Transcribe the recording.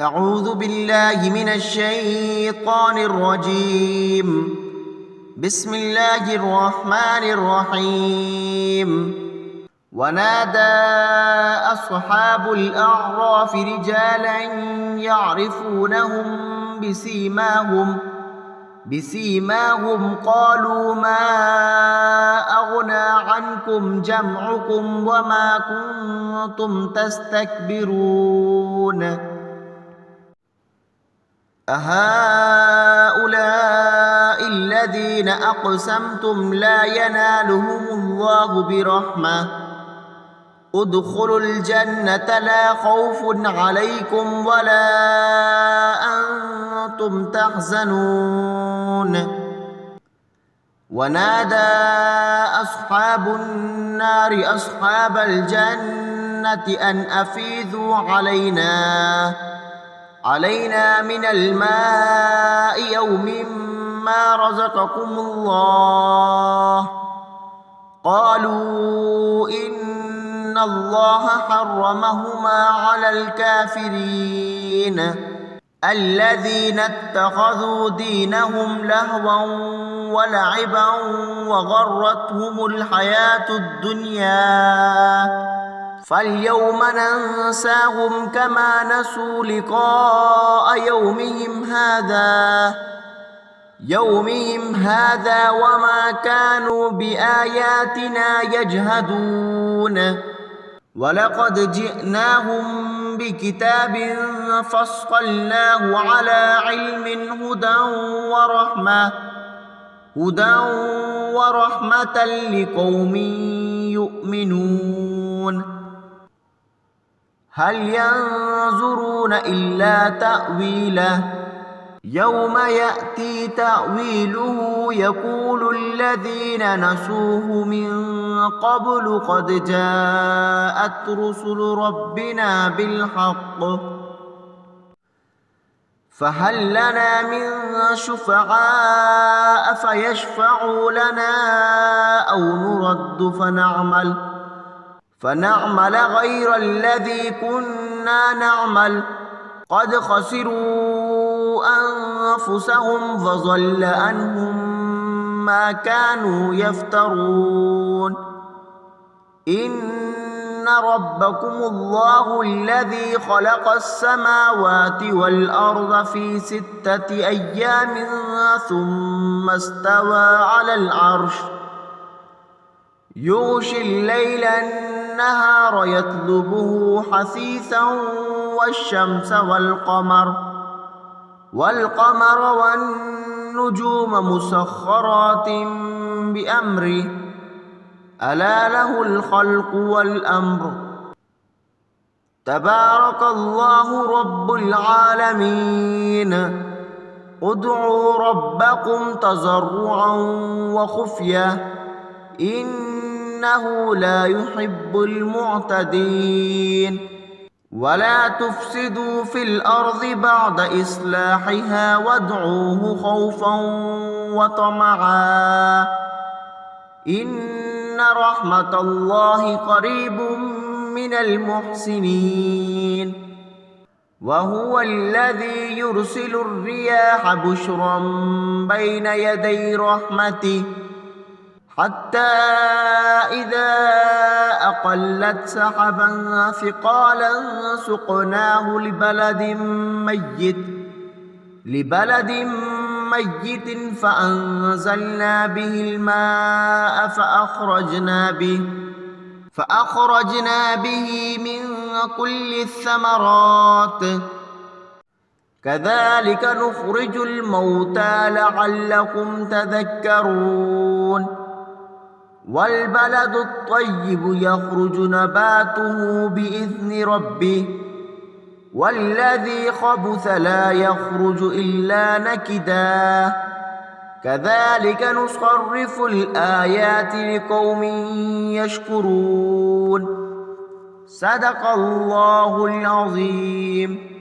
أعوذ بالله من الشيطان الرجيم. بسم الله الرحمن الرحيم. ونادى أصحاب الأعراف رجالا يعرفونهم بسيماهم قالوا ما أغنى عنكم جمعكم وما كنتم تستكبرون أهؤلاء الذين أقسمتم لا ينالهم الله برحمة ادخلوا الجنة لا خوف عليكم ولا أنتم تحزنون. ونادى أصحاب النار أصحاب الجنة أن أفيضوا علينا من الماء يوم ما رزقكم الله. قالوا إن الله حرمهما على الكافرين الذين اتخذوا دينهم لهوا ولعبا وغرتهم الحياة الدنيا فاليوم ننساهم كما نسوا لقاء يومهم هذا وما كانوا بآياتنا يجهدون. ولقد جئناهم بكتاب فصلناه على علم هدى ورحمة لقوم يؤمنون. هل ينظرون إلا تأويله يوم يأتي تأويله يقول الذين نسوه من قبل قد جاءت رسل ربنا بالحق فهل لنا من شفعاء فيشفعوا لنا أو نرد فنعمل غير الذي كنا نعمل قد خسروا أنفسهم فضل عنهم ما كانوا يفترون. إن ربكم الله الذي خلق السماوات والأرض في 6 أيام ثم استوى على العرش يغشي الليل النهار يطلبه حثيثا والشمس والقمر والنجوم مسخرات بأمره ألا له الخلق والأمر تبارك الله رب العالمين. ادعوا ربكم تضرعا وخفية إنه لا يحب المعتدين. ولا تفسدوا في الأرض بعد إصلاحها وادعوه خوفا وطمعا إن رحمة الله قريب من المحسنين. وهو الذي يرسل الرياح بشرا بين يدي رحمته حتى إذا أقلت سحبا ثقالا سقناه لبلد ميت فأنزلنا به الماء فأخرجنا به من كل الثمرات كذلك نخرج الموتى لعلكم تذكرون. والبلد الطيب يخرج نباته بإذن ربه والذي خبث لا يخرج إلا نكدا كذلك نصرف الآيات لقوم يشكرون. صدق الله العظيم.